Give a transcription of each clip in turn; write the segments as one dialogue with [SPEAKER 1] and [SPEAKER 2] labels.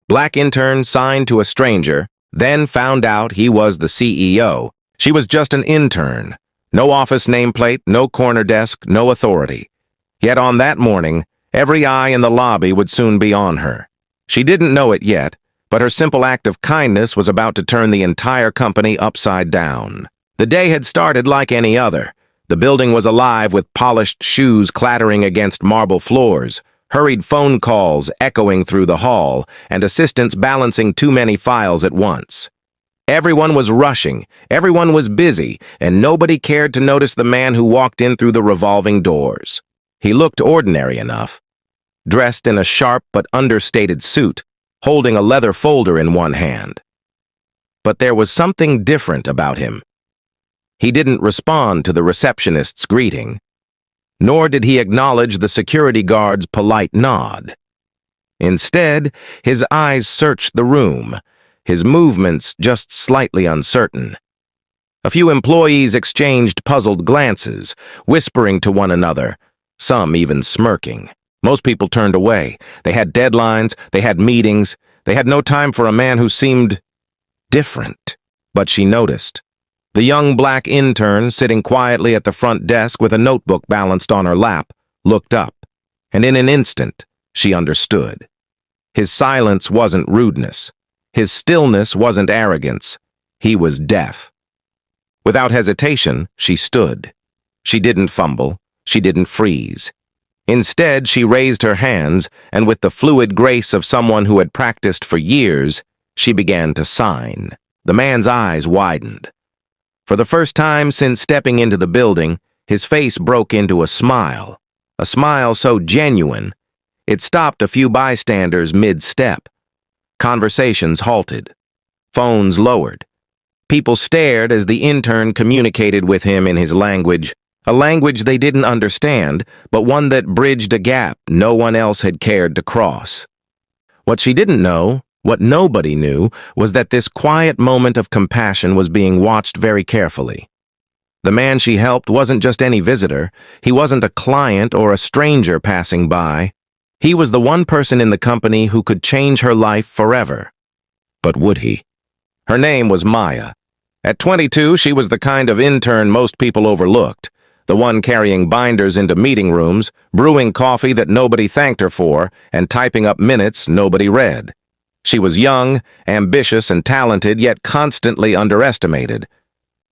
[SPEAKER 1] Black intern signed to a stranger, then found out he was the CEO. She was just an intern. No office nameplate, no corner desk, no authority. Yet on that morning, every eye in the lobby would soon be on her. She didn't know it yet, but her simple act of kindness was about to turn the entire company upside down. The day had started like any other. The building was alive with polished shoes clattering against marble floors, hurried phone calls echoing through the hall, and assistants balancing too many files at once. Everyone was rushing, everyone was busy, and nobody cared to notice the man who walked in through the revolving doors. He looked ordinary enough, dressed in a sharp but understated suit, holding a leather folder in one hand. But there was something different about him. He didn't respond to the receptionist's greeting, nor did he acknowledge the security guard's polite nod. Instead, his eyes searched the room, his movements just slightly uncertain. A few employees exchanged puzzled glances, whispering to one another, some even smirking. Most people turned away. They had deadlines, they had meetings, they had no time for a man who seemed different. But she noticed. The young black intern, sitting quietly at the front desk with a notebook balanced on her lap, looked up, and in an instant, she understood. His silence wasn't rudeness. His stillness wasn't arrogance. He was deaf. Without hesitation, she stood. She didn't fumble. She didn't freeze. Instead, she raised her hands, and with the fluid grace of someone who had practiced for years, she began to sign. The man's eyes widened. For the first time since stepping into the building, his face broke into a smile so genuine, it stopped a few bystanders mid-step. Conversations halted. Phones lowered. People stared as the intern communicated with him in his language, a language they didn't understand, but one that bridged a gap no one else had cared to cross. What she didn't know, what nobody knew, was that this quiet moment of compassion was being watched very carefully. The man she helped wasn't just any visitor. He wasn't a client or a stranger passing by. He was the one person in the company who could change her life forever. But would he? Her name was Maya. At 22, she was the kind of intern most people overlooked, the one carrying binders into meeting rooms, brewing coffee that nobody thanked her for, and typing up minutes nobody read. She was young, ambitious, and talented, yet constantly underestimated.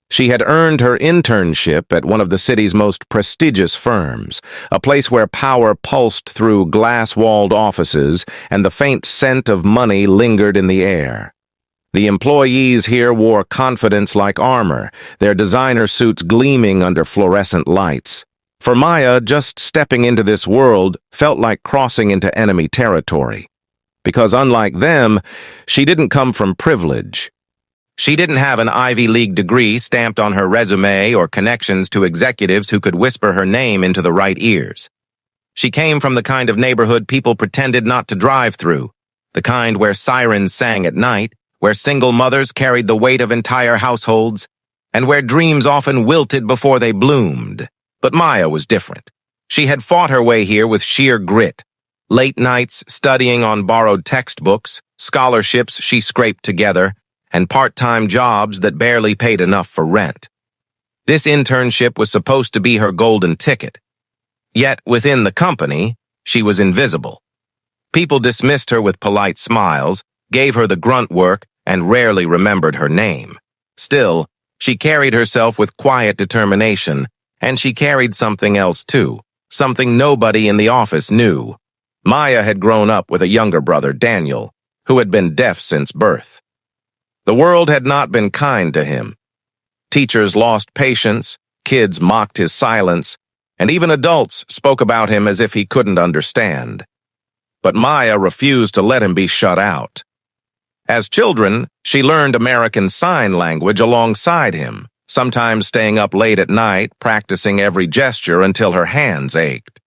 [SPEAKER 1] She had earned her internship at one of the city's most prestigious firms, a place where power pulsed through glass-walled offices and the faint scent of money lingered in the air. The employees here wore confidence like armor, their designer suits gleaming under fluorescent lights. For Maya, just stepping into this world felt like crossing into enemy territory. Because unlike them, she didn't come from privilege. She didn't have an Ivy League degree stamped on her resume or connections to executives who could whisper her name into the right ears. She came from the kind of neighborhood people pretended not to drive through, the kind where sirens sang at night, where single mothers carried the weight of entire households, and where dreams often wilted before they bloomed. But Maya was different. She had fought her way here with sheer grit. Late nights studying on borrowed textbooks, scholarships she scraped together, and part-time jobs that barely paid enough for rent. This internship was supposed to be her golden ticket. Yet, within the company, she was invisible. People dismissed her with polite smiles, gave her the grunt work, and rarely remembered her name. Still, she carried herself with quiet determination, and she carried something else too, something nobody in the office knew. Maya had grown up with a younger brother, Daniel, who had been deaf since birth. The world had not been kind to him. Teachers lost patience, kids mocked his silence, and even adults spoke about him as if he couldn't understand. But Maya refused to let him be shut out. As children, she learned American Sign Language alongside him, sometimes staying up late at night, practicing every gesture until her hands ached.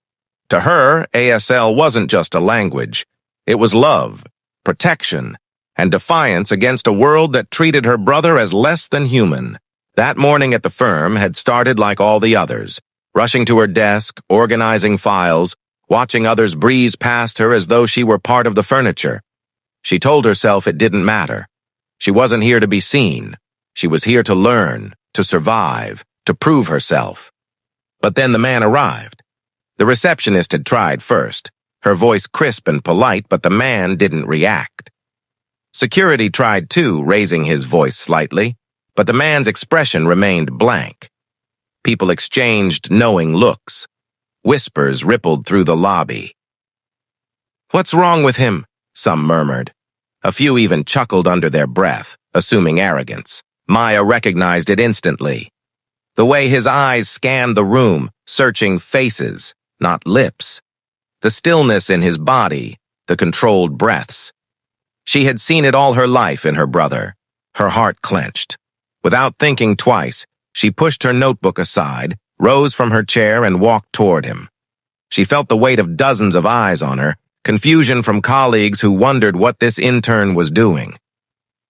[SPEAKER 1] To her, ASL wasn't just a language. It was love, protection, and defiance against a world that treated her brother as less than human. That morning at the firm had started like all the others, rushing to her desk, organizing files, watching others breeze past her as though she were part of the furniture. She told herself it didn't matter. She wasn't here to be seen. She was here to learn, to survive, to prove herself. But then the man arrived. The receptionist had tried first, her voice crisp and polite, but the man didn't react. Security tried too, raising his voice slightly, but the man's expression remained blank. People exchanged knowing looks. Whispers rippled through the lobby. "What's wrong with him?" some murmured. A few even chuckled under their breath, assuming arrogance. Maya recognized it instantly. The way his eyes scanned the room, searching faces, not lips. The stillness in his body, the controlled breaths. She had seen it all her life in her brother. Her heart clenched. Without thinking twice, she pushed her notebook aside, rose from her chair, and walked toward him. She felt the weight of dozens of eyes on her, confusion from colleagues who wondered what this intern was doing.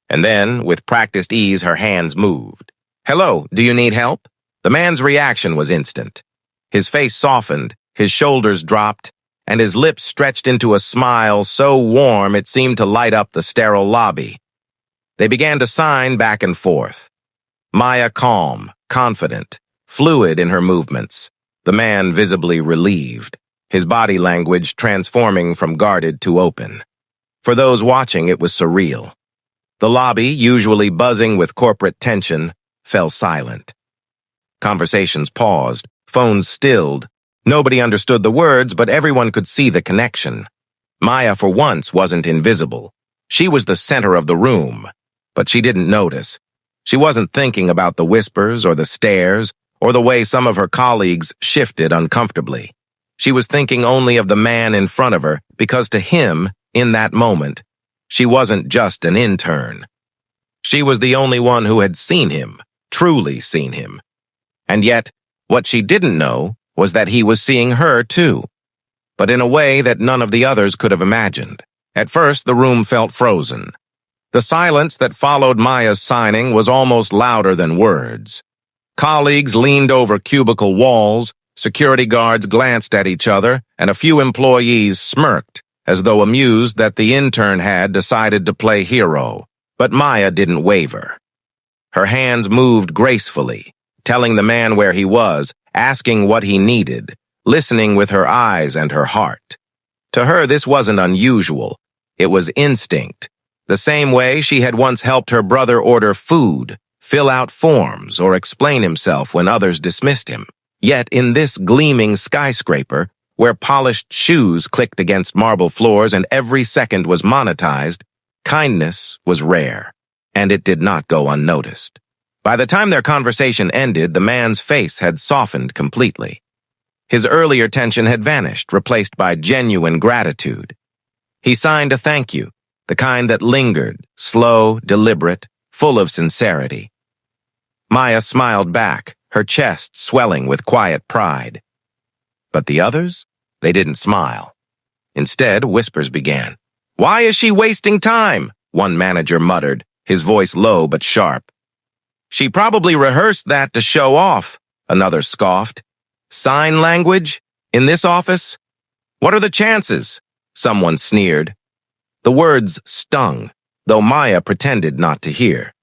[SPEAKER 1] And then, with practiced ease, her hands moved. "Hello, do you need help?" The man's reaction was instant. His face softened, his shoulders dropped, and his lips stretched into a smile so warm it seemed to light up the sterile lobby. They began to sign back and forth. Maya calm, confident, fluid in her movements. The man visibly relieved, his body language transforming from guarded to open. For those watching, it was surreal. The lobby, usually buzzing with corporate tension, fell silent. Conversations paused, phones stilled. Nobody understood the words, but everyone could see the connection. Maya, for once, wasn't invisible. She was the center of the room, but she didn't notice. She wasn't thinking about the whispers or the stares or the way some of her colleagues shifted uncomfortably. She was thinking only of the man in front of her because to him, in that moment, she wasn't just an intern. She was the only one who had seen him, truly seen him. And yet, what she didn't know was that he was seeing her too, but in a way that none of the others could have imagined. At first, the room felt frozen. The silence that followed Maya's signing was almost louder than words. Colleagues leaned over cubicle walls, security guards glanced at each other, and a few employees smirked, as though amused that the intern had decided to play hero. But Maya didn't waver. Her hands moved gracefully, telling the man where he was, asking what he needed, listening with her eyes and her heart. To her, this wasn't unusual. It was instinct. The same way she had once helped her brother order food, fill out forms, or explain himself when others dismissed him. Yet in this gleaming skyscraper, where polished shoes clicked against marble floors and every second was monetized, kindness was rare, and it did not go unnoticed. By the time their conversation ended, the man's face had softened completely. His earlier tension had vanished, replaced by genuine gratitude. He signed a thank you, the kind that lingered, slow, deliberate, full of sincerity. Maya smiled back, her chest swelling with quiet pride. But the others? They didn't smile. Instead, whispers began. "Why is she wasting time?" one manager muttered, his voice low but sharp. "She probably rehearsed that to show off," another scoffed. "Sign language? In this office? What are the chances?" someone sneered. The words stung, though Maya pretended not to hear.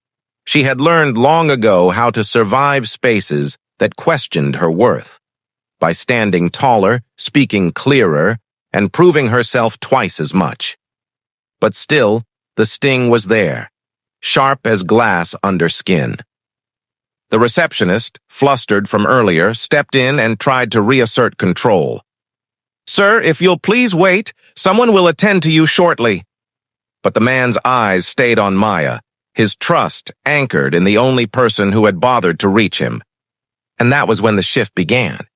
[SPEAKER 1] She had learned long ago how to survive spaces that questioned her worth, by standing taller, speaking clearer, and proving herself twice as much. But still, the sting was there, sharp as glass under skin. The receptionist, flustered from earlier, stepped in and tried to reassert control. "Sir, if you'll please wait, someone will attend to you shortly." But the man's eyes stayed on Maya, his trust anchored in the only person who had bothered to reach him. And that was when the shift began.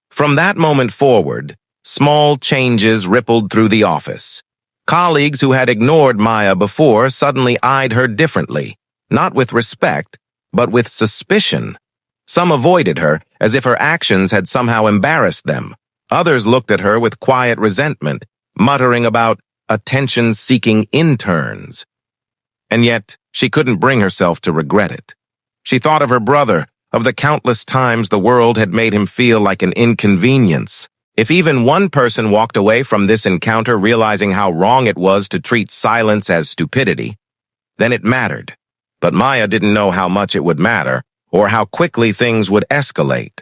[SPEAKER 1] From that moment forward, small changes rippled through the office. Colleagues who had ignored Maya before suddenly eyed her differently, not with respect, but with suspicion. Some avoided her, as if her actions had somehow embarrassed them. Others looked at her with quiet resentment, muttering about attention-seeking interns. And yet, she couldn't bring herself to regret it. She thought of her brother, of the countless times the world had made him feel like an inconvenience, If even one person walked away from this encounter realizing how wrong it was to treat silence as stupidity, then it mattered. But Maya didn't know how much it would matter or how quickly things would escalate.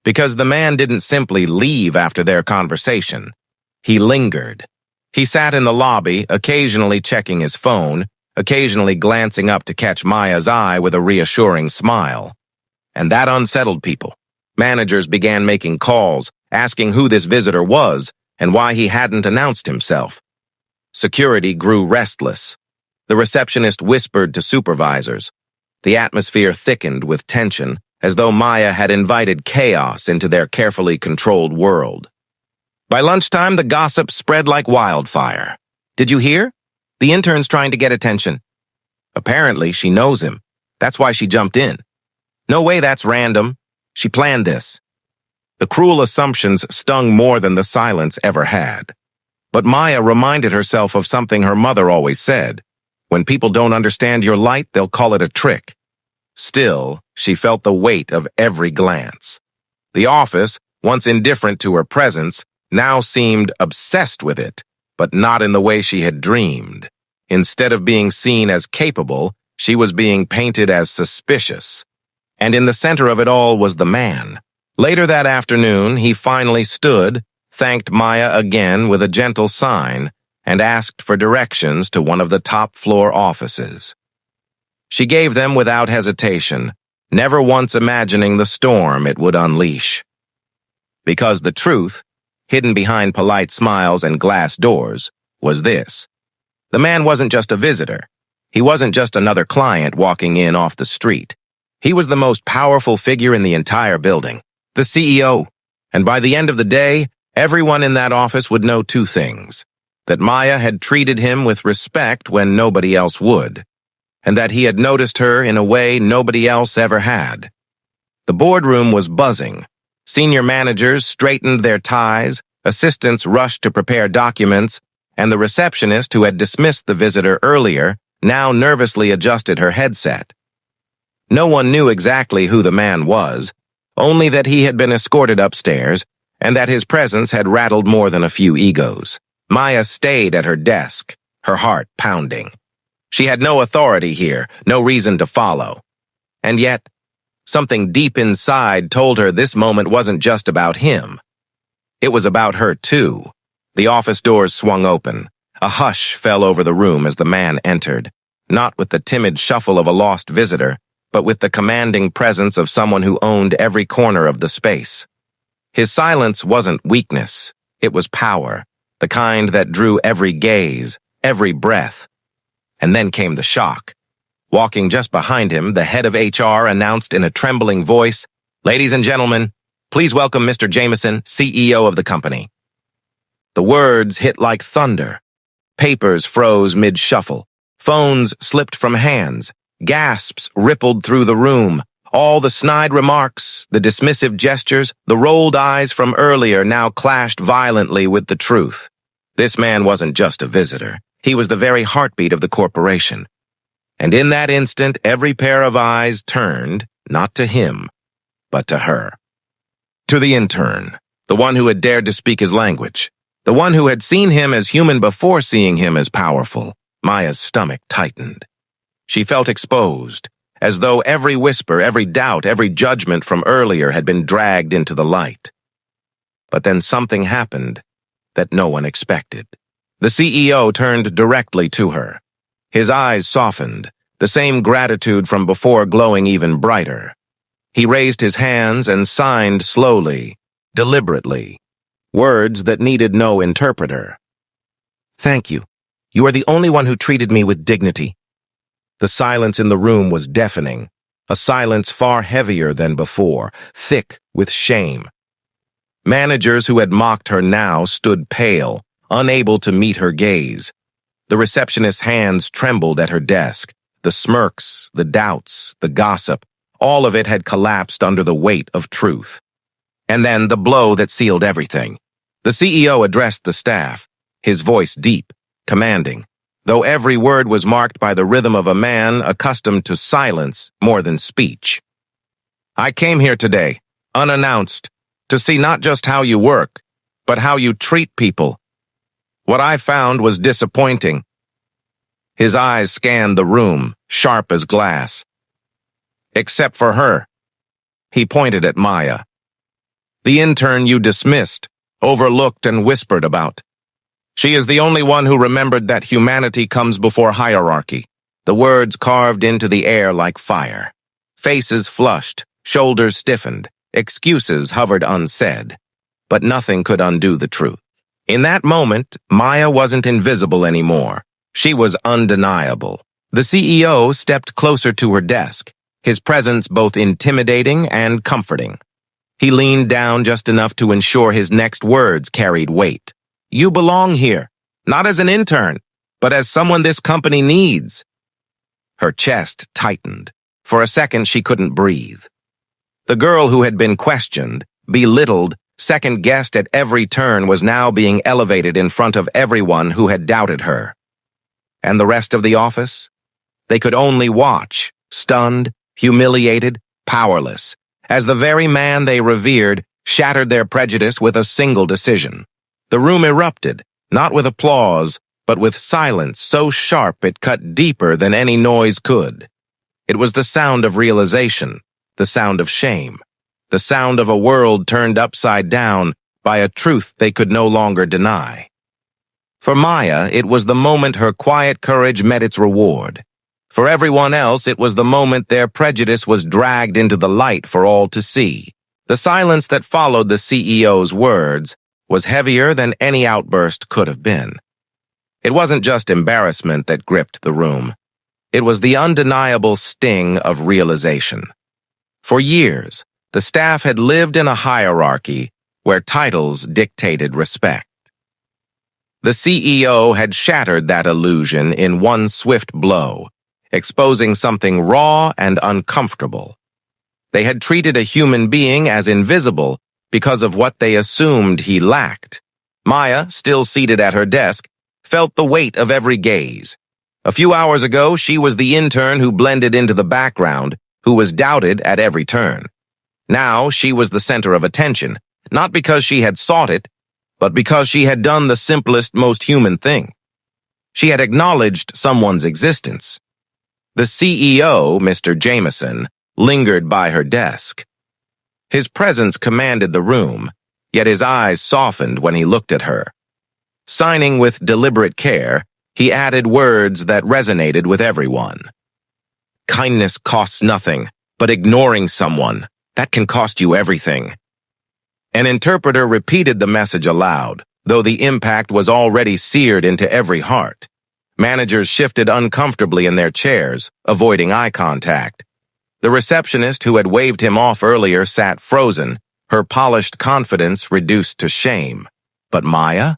[SPEAKER 1] Because the man didn't simply leave after their conversation. He lingered. He sat in the lobby, occasionally checking his phone, occasionally glancing up to catch Maya's eye with a reassuring smile. And that unsettled people. Managers began making calls, asking who this visitor was and why he hadn't announced himself. Security grew restless. The receptionist whispered to supervisors. The atmosphere thickened with tension, as though Maya had invited chaos into their carefully controlled world. By lunchtime, the gossip spread like wildfire. Did you hear? The intern's trying to get attention. Apparently, she knows him. That's why she jumped in. No way that's random. She planned this. The cruel assumptions stung more than the silence ever had. But Maya reminded herself of something her mother always said. When people don't understand your light, they'll call it a trick. Still, she felt the weight of every glance. The office, once indifferent to her presence, now seemed obsessed with it, but not in the way she had dreamed. Instead of being seen as capable, she was being painted as suspicious. And in the center of it all was the man. Later that afternoon, he finally stood, thanked Maya again with a gentle sign, and asked for directions to one of the top-floor offices. She gave them without hesitation, never once imagining the storm it would unleash. Because the truth, hidden behind polite smiles and glass doors, was this. The man wasn't just a visitor. He wasn't just another client walking in off the street. He was the most powerful figure in the entire building, the CEO. And by the end of the day, everyone in that office would know two things. That Maya had treated him with respect when nobody else would, and that he had noticed her in a way nobody else ever had. The boardroom was buzzing. Senior managers straightened their ties, assistants rushed to prepare documents, and the receptionist who had dismissed the visitor earlier now nervously adjusted her headset. No one knew exactly who the man was, only that he had been escorted upstairs and that his presence had rattled more than a few egos. Maya stayed at her desk, her heart pounding. She had no authority here, no reason to follow. And yet, something deep inside told her this moment wasn't just about him. It was about her too. The office doors swung open. A hush fell over the room as the man entered, not with the timid shuffle of a lost visitor, but with the commanding presence of someone who owned every corner of the space. His silence wasn't weakness, it was power, the kind that drew every gaze, every breath. And then came the shock. Walking just behind him, the head of HR announced in a trembling voice, "Ladies and gentlemen, please welcome Mr. Jameson, CEO of the company." The words hit like thunder. Papers froze mid-shuffle. Phones slipped from hands. Gasps rippled through the room. All the snide remarks, the dismissive gestures, the rolled eyes from earlier now clashed violently with the truth. This man wasn't just a visitor. He was the very heartbeat of the corporation. And in that instant, every pair of eyes turned, not to him, but to her. To the intern, the one who had dared to speak his language, the one who had seen him as human before seeing him as powerful. Maya's stomach tightened. She felt exposed, as though every whisper, every doubt, every judgment from earlier had been dragged into the light. But then something happened that no one expected. The CEO turned directly to her. His eyes softened, the same gratitude from before glowing even brighter. He raised his hands and signed slowly, deliberately, words that needed no interpreter. "Thank you. You are the only one who treated me with dignity." The silence in the room was deafening, a silence far heavier than before, thick with shame. Managers who had mocked her now stood pale, unable to meet her gaze. The receptionist's hands trembled at her desk. The smirks, the doubts, the gossip, all of it had collapsed under the weight of truth. And then the blow that sealed everything. The CEO addressed the staff, his voice deep, commanding, though every word was marked by the rhythm of a man accustomed to silence more than speech. "I came here today, unannounced, to see not just how you work, but how you treat people. What I found was disappointing. His eyes scanned the room, sharp as glass. Except for her. He pointed at Maya. The intern you dismissed, overlooked and whispered about. She is the only one who remembered that humanity comes before hierarchy, the words carved into the air like fire. Faces flushed, shoulders stiffened, excuses hovered unsaid, but nothing could undo the truth. In that moment, Maya wasn't invisible anymore. She was undeniable. The CEO stepped closer to her desk, his presence both intimidating and comforting. He leaned down just enough to ensure his next words carried weight. You belong here, not as an intern, but as someone this company needs. Her chest tightened. For a second, she couldn't breathe. The girl who had been questioned, belittled, second-guessed at every turn was now being elevated in front of everyone who had doubted her. And the rest of the office? They could only watch, stunned, humiliated, powerless, as the very man they revered shattered their prejudice with a single decision. The room erupted, not with applause, but with silence so sharp it cut deeper than any noise could. It was the sound of realization, the sound of shame, the sound of a world turned upside down by a truth they could no longer deny. For Maya, it was the moment her quiet courage met its reward. For everyone else, it was the moment their prejudice was dragged into the light for all to see. The silence that followed the CEO's words was heavier than any outburst could have been. It wasn't just embarrassment that gripped the room. It was the undeniable sting of realization. For years, the staff had lived in a hierarchy where titles dictated respect. The CEO had shattered that illusion in one swift blow, exposing something raw and uncomfortable. They had treated a human being as invisible because of what they assumed he lacked. Maya, still seated at her desk, felt the weight of every gaze. A few hours ago, she was the intern who blended into the background, who was doubted at every turn. Now she was the center of attention, not because she had sought it, but because she had done the simplest, most human thing. She had acknowledged someone's existence. The CEO, Mr. Jameson, lingered by her desk. His presence commanded the room, yet his eyes softened when he looked at her. Signing with deliberate care, he added words that resonated with everyone. Kindness costs nothing, but ignoring someone, that can cost you everything. An interpreter repeated the message aloud, though the impact was already seared into every heart. Managers shifted uncomfortably in their chairs, avoiding eye contact. The receptionist who had waved him off earlier sat frozen, her polished confidence reduced to shame. But Maya?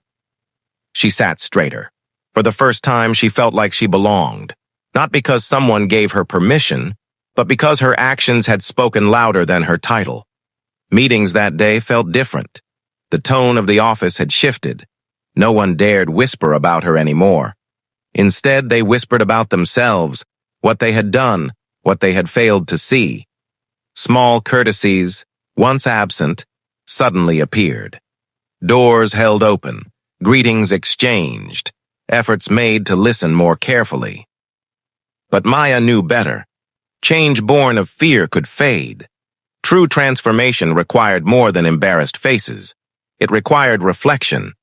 [SPEAKER 1] She sat straighter. For the first time, she felt like she belonged, not because someone gave her permission, but because her actions had spoken louder than her title. Meetings that day felt different. The tone of the office had shifted. No one dared whisper about her anymore. Instead, they whispered about themselves, what they had done, what they had failed to see. Small courtesies, once absent, suddenly appeared. Doors held open, greetings exchanged, efforts made to listen more carefully. But Maya knew better. Change born of fear could fade. True transformation required more than embarrassed faces. It required reflection.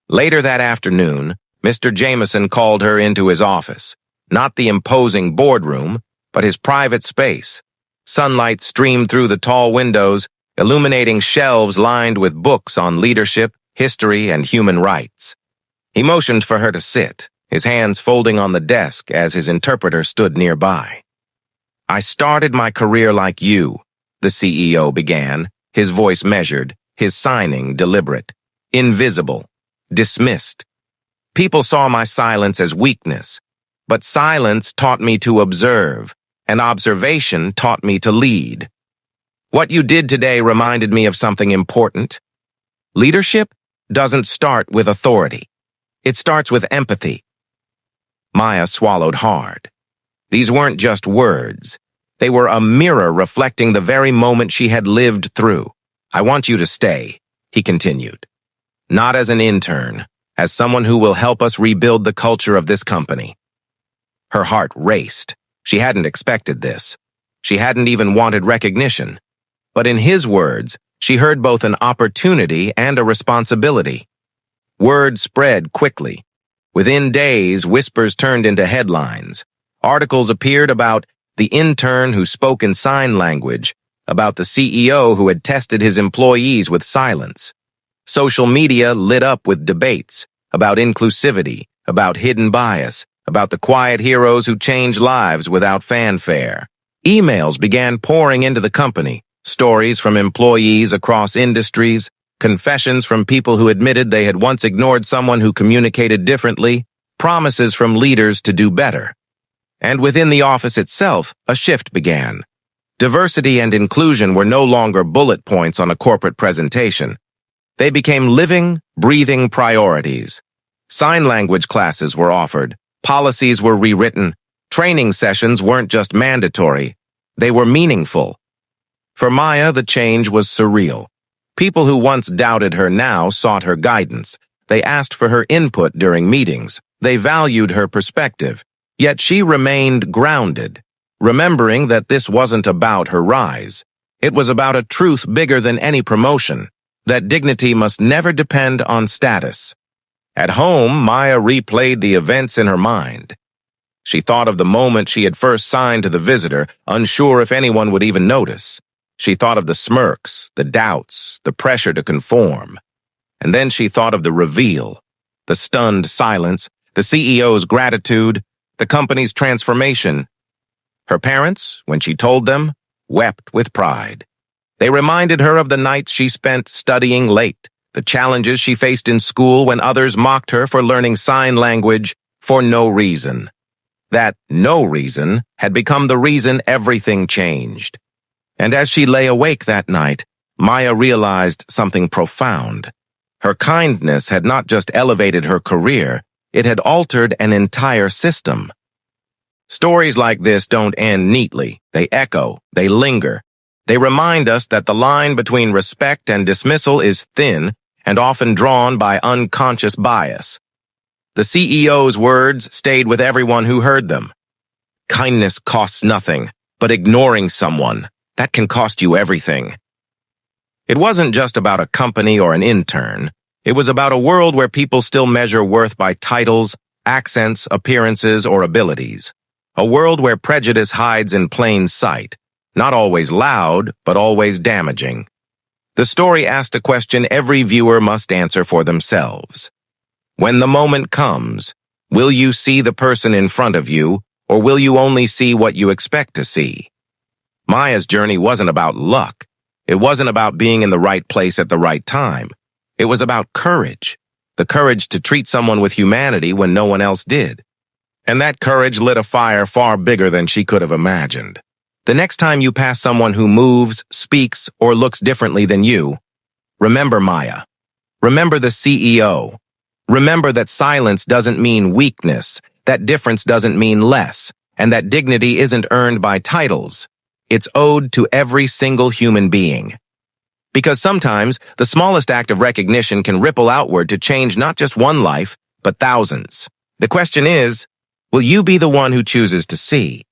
[SPEAKER 1] Later that afternoon, Mr. Jameson called her into his office, not the imposing boardroom, but his private space. Sunlight streamed through the tall windows, illuminating shelves lined with books on leadership, history, and human rights. He motioned for her to sit, his hands folding on the desk as his interpreter stood nearby. I started my career like you, the CEO began, his voice measured, his signing deliberate, invisible, dismissed. People saw my silence as weakness, but silence taught me to observe, and observation taught me to lead. What you did today reminded me of something important. Leadership doesn't start with authority. It starts with empathy. Maya swallowed hard. These weren't just words. They were a mirror reflecting the very moment she had lived through. I want you to stay, he continued. Not as an intern, as someone who will help us rebuild the culture of this company. Her heart raced. She hadn't expected this. She hadn't even wanted recognition. But in his words, she heard both an opportunity and a responsibility. Word spread quickly. Within days, whispers turned into headlines. Articles appeared about the intern who spoke in sign language, about the CEO who had tested his employees with silence. Social media lit up with debates about inclusivity, about hidden bias, about the quiet heroes who changed lives without fanfare. Emails began pouring into the company, stories from employees across industries, confessions from people who admitted they had once ignored someone who communicated differently, promises from leaders to do better. And within the office itself, a shift began. Diversity and inclusion were no longer bullet points on a corporate presentation. They became living, breathing priorities. Sign language classes were offered, policies were rewritten, training sessions weren't just mandatory, they were meaningful. For Maya, the change was surreal. People who once doubted her now sought her guidance. They asked for her input during meetings. They valued her perspective. Yet she remained grounded, remembering that this wasn't about her rise. It was about a truth bigger than any promotion, that dignity must never depend on status. At home, Maya replayed the events in her mind. She thought of the moment she had first signed to the visitor, unsure if anyone would even notice. She thought of the smirks, the doubts, the pressure to conform. And then she thought of the reveal, the stunned silence, the CEO's gratitude, the company's transformation. Her parents, when she told them, wept with pride. They reminded her of the nights she spent studying late, the challenges she faced in school when others mocked her for learning sign language for no reason. That no reason had become the reason everything changed. And as she lay awake that night, Maya realized something profound. Her kindness had not just elevated her career, it had altered an entire system. Stories like this don't end neatly. They echo, they linger. They remind us that the line between respect and dismissal is thin and often drawn by unconscious bias. The CEO's words stayed with everyone who heard them. Kindness costs nothing, but ignoring someone, that can cost you everything. It wasn't just about a company or an intern. It was about a world where people still measure worth by titles, accents, appearances, or abilities. A world where prejudice hides in plain sight, not always loud, but always damaging. The story asked a question every viewer must answer for themselves. When the moment comes, will you see the person in front of you, or will you only see what you expect to see? Maya's journey wasn't about luck. It wasn't about being in the right place at the right time. It was about courage, the courage to treat someone with humanity when no one else did. And that courage lit a fire far bigger than she could have imagined. The next time you pass someone who moves, speaks, or looks differently than you, remember Maya. Remember the CEO. Remember that silence doesn't mean weakness, that difference doesn't mean less, and that dignity isn't earned by titles. It's owed to every single human being. Because sometimes, the smallest act of recognition can ripple outward to change not just one life, but thousands. The question is, will you be the one who chooses to see?